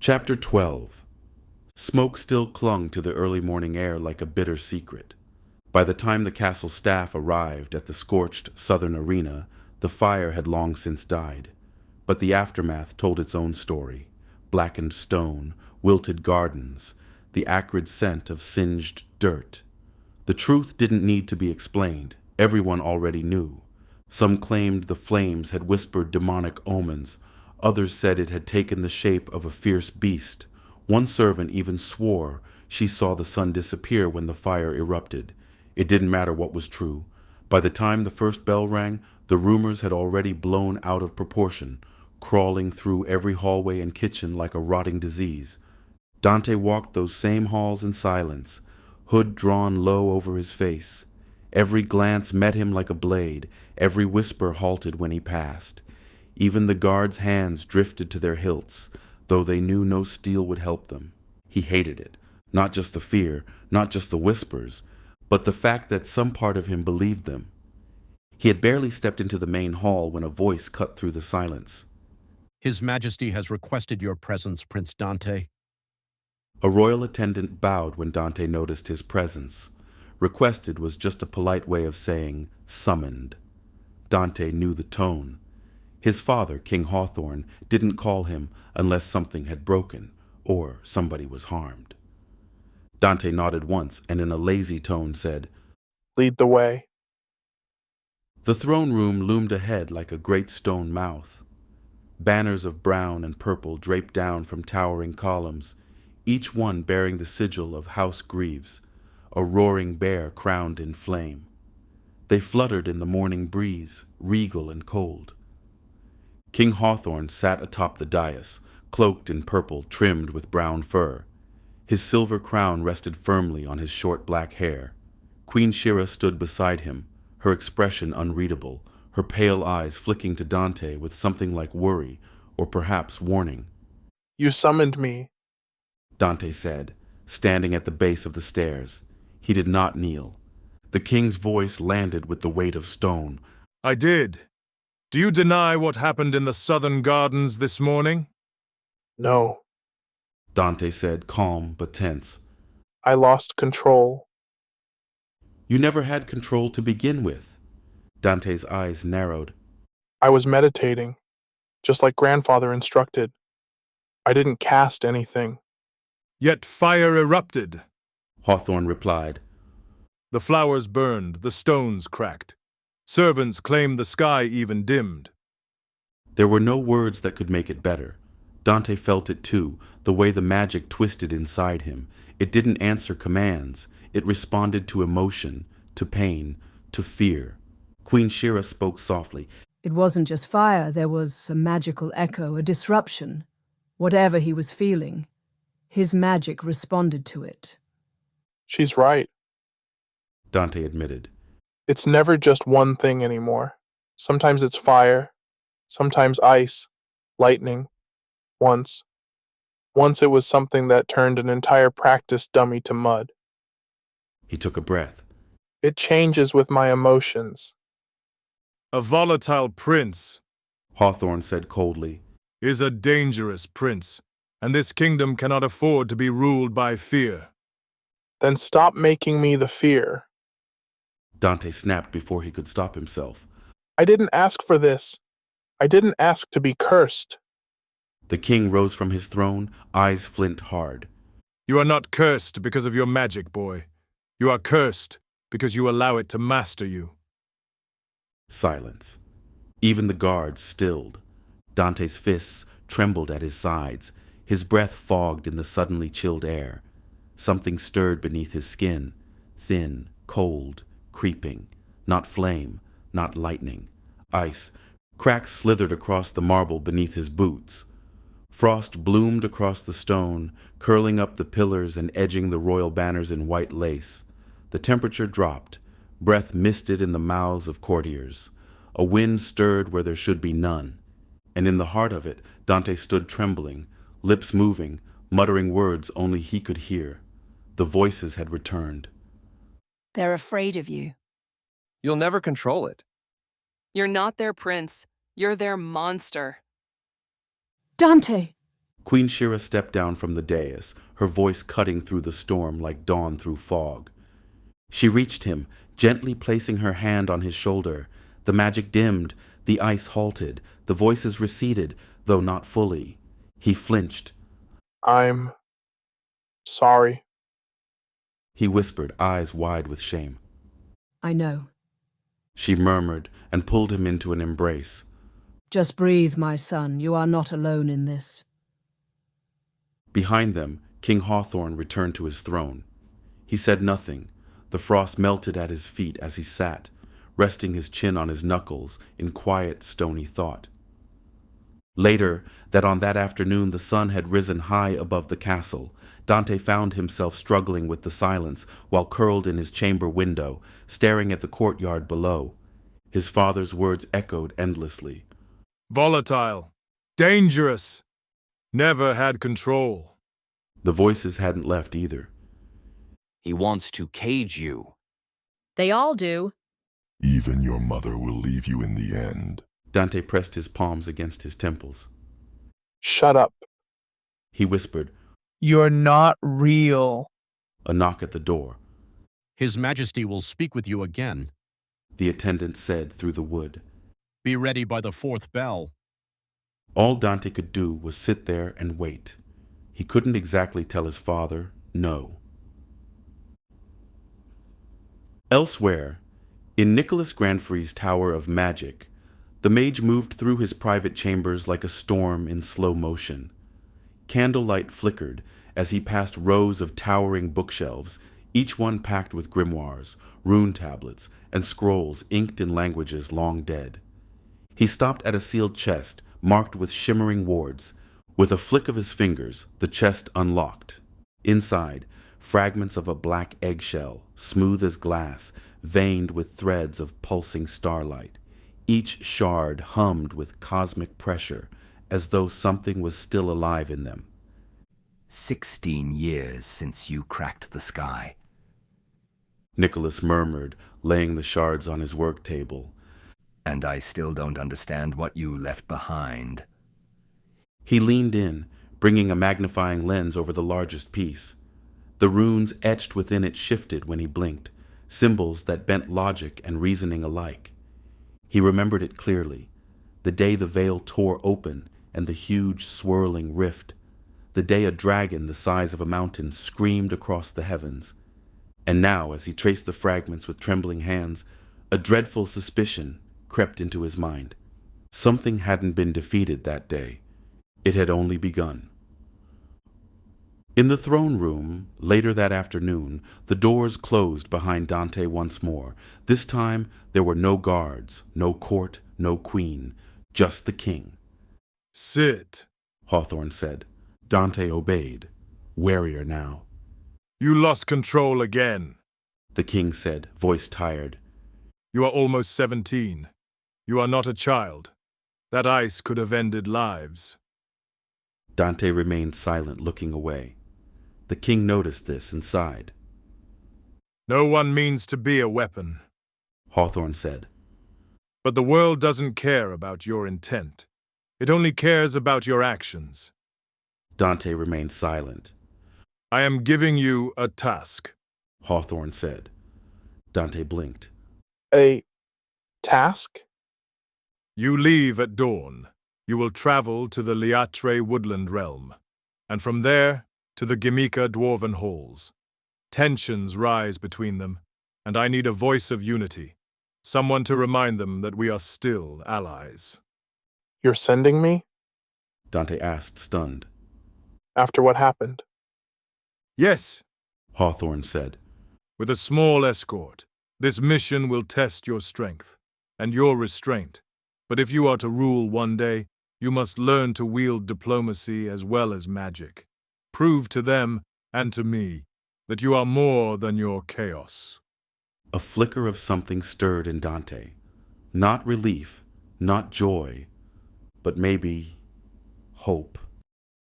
Chapter 12. Smoke still clung to the early morning air like a bitter secret. By the time the castle staff arrived at the scorched southern arena, the fire had long since died. But the aftermath told its own story. Blackened stone, wilted gardens, the acrid scent of singed dirt. The truth didn't need to be explained. Everyone already knew. Some claimed the flames had whispered demonic omens. Others said it had taken the shape of a fierce beast. One servant even swore she saw the sun disappear when the fire erupted. It didn't matter what was true. By the time the first bell rang, the rumors had already blown out of proportion, crawling through every hallway and kitchen like a rotting disease. Dante walked those same halls in silence, hood drawn low over his face. Every glance met him like a blade, every whisper halted when he passed. Even the guards' hands drifted to their hilts, though they knew no steel would help them. He hated it, not just the fear, not just the whispers, but the fact that some part of him believed them. He had barely stepped into the main hall when a voice cut through the silence. His Majesty has requested your presence, Prince Dante. A royal attendant bowed when Dante noticed his presence. Requested was just a polite way of saying summoned. Dante knew the tone. His father, King Hawthorne, didn't call him unless something had broken or somebody was harmed. Dante nodded once and in a lazy tone said, "Lead the way." The throne room loomed ahead like a great stone mouth. Banners of brown and purple draped down from towering columns, each one bearing the sigil of House Greaves, a roaring bear crowned in flame. They fluttered in the morning breeze, regal and cold. King Hawthorne sat atop the dais, cloaked in purple trimmed with brown fur. His silver crown rested firmly on his short black hair. Queen Shira stood beside him, her expression unreadable, her pale eyes flicking to Dante with something like worry or perhaps warning. "You summoned me." Dante said, standing at the base of the stairs. He did not kneel. The king's voice landed with the weight of stone. "I did. Do you deny what happened in the southern gardens this morning?" "No, Dante said, calm but tense. I lost control." You never had control to begin with. Dante's eyes narrowed. "I was meditating, just like grandfather instructed. I didn't cast anything." "Yet fire erupted." Hawthorne replied. "The flowers burned, the stones cracked. Servants claimed the sky even dimmed." There were no words that could make it better. Dante felt it too, the way the magic twisted inside him. It didn't answer commands. It responded to emotion, to pain, to fear. Queen Shira spoke softly. It wasn't just fire, there was a magical echo, a disruption. Whatever he was feeling, his magic responded to it. "She's right. Dante admitted. It's never just one thing anymore. Sometimes it's fire, sometimes ice, lightning. Once it was something that turned an entire practice dummy to mud. He took a breath. It changes with my emotions." "A volatile prince," Hawthorne said coldly. "is a dangerous prince, and this kingdom cannot afford to be ruled by fear." "Then stop making me the fear." Dante snapped before he could stop himself. "I didn't ask for this. I didn't ask to be cursed." The king rose from his throne, eyes flint hard. "You are not cursed because of your magic, boy. You are cursed because you allow it to master you." Silence. Even the guards stilled. Dante's fists trembled at his sides, his breath fogged in the suddenly chilled air. Something stirred beneath his skin, thin, cold, creeping. Not flame, not lightning. Ice. Cracks slithered across the marble beneath his boots. Frost bloomed across the stone, curling up the pillars and edging the royal banners in white lace. The temperature dropped. Breath misted in the mouths of courtiers. A wind stirred where there should be none. And in the heart of it, Dante stood trembling, lips moving, muttering words only he could hear. The voices had returned. "They're afraid of you." "You'll never control it." "You're not their prince. You're their monster." Dante! Queen Shira stepped down from the dais, her voice cutting through the storm like dawn through fog. She reached him, gently placing her hand on his shoulder. The magic dimmed, the ice halted, the voices receded, though not fully. He flinched. I'm sorry. He whispered, eyes wide with shame. I know. She murmured and pulled him into an embrace. Just breathe, my son. You are not alone in this. Behind them, King Hawthorne returned to his throne. He said nothing. The frost melted at his feet as he sat, resting his chin on his knuckles in quiet, stony thought. Later, on that afternoon the sun had risen high above the castle, Dante found himself struggling with the silence while curled in his chamber window, staring at the courtyard below. His father's words echoed endlessly. Volatile. Dangerous. Never had control. The voices hadn't left either. He wants to cage you. They all do. Even your mother will leave you in the end. Dante pressed his palms against his temples. Shut up. He whispered. You're not real. A knock at the door. His Majesty will speak with you again. The attendant said through the wood. Be ready by the 4th bell. All Dante could do was sit there and wait. He couldn't exactly tell his father no. Elsewhere, in Nicholas Granfry's Tower of Magic, the mage moved through his private chambers like a storm in slow motion. Candlelight flickered as he passed rows of towering bookshelves, each one packed with grimoires, rune tablets, and scrolls inked in languages long dead. He stopped at a sealed chest marked with shimmering wards. With a flick of his fingers, the chest unlocked. Inside, fragments of a black eggshell, smooth as glass, veined with threads of pulsing starlight. Each shard hummed with cosmic pressure, as though something was still alive in them. 16 years since you cracked the sky. Nicholas murmured, laying the shards on his work table. And I still don't understand what you left behind. He leaned in, bringing a magnifying lens over the largest piece. The runes etched within it shifted when he blinked, symbols that bent logic and reasoning alike. He remembered it clearly, the day the veil tore open and the huge swirling rift, the day a dragon the size of a mountain screamed across the heavens. And now, as he traced the fragments with trembling hands, a dreadful suspicion crept into his mind. Something hadn't been defeated that day. It had only begun. In the throne room, later that afternoon, the doors closed behind Dante once more. This time, there were no guards, no court, no queen, just the king. Sit, Hawthorne said. Dante obeyed, warier now. You lost control again. The king said, voice tired. You are almost 17. You are not a child. That ice could have ended lives. Dante remained silent, looking away. The king noticed this and sighed. No one means to be a weapon, Hawthorne said. but the world doesn't care about your intent. It only cares about your actions. Dante remained silent. I am giving you a task, Hawthorne said. Dante blinked. A task? You leave at dawn. You will travel to the Liatre woodland realm, and from there to the Gimika dwarven halls. Tensions rise between them, and I need a voice of unity, someone to remind them that we are still allies. You're sending me? Dante asked, stunned. After what happened? Yes, Hawthorne said. with a small escort. This mission will test your strength and your restraint. But if you are to rule one day, you must learn to wield diplomacy as well as magic. Prove to them and to me that you are more than your chaos. A flicker of something stirred in Dante. Not relief, not joy, but maybe hope.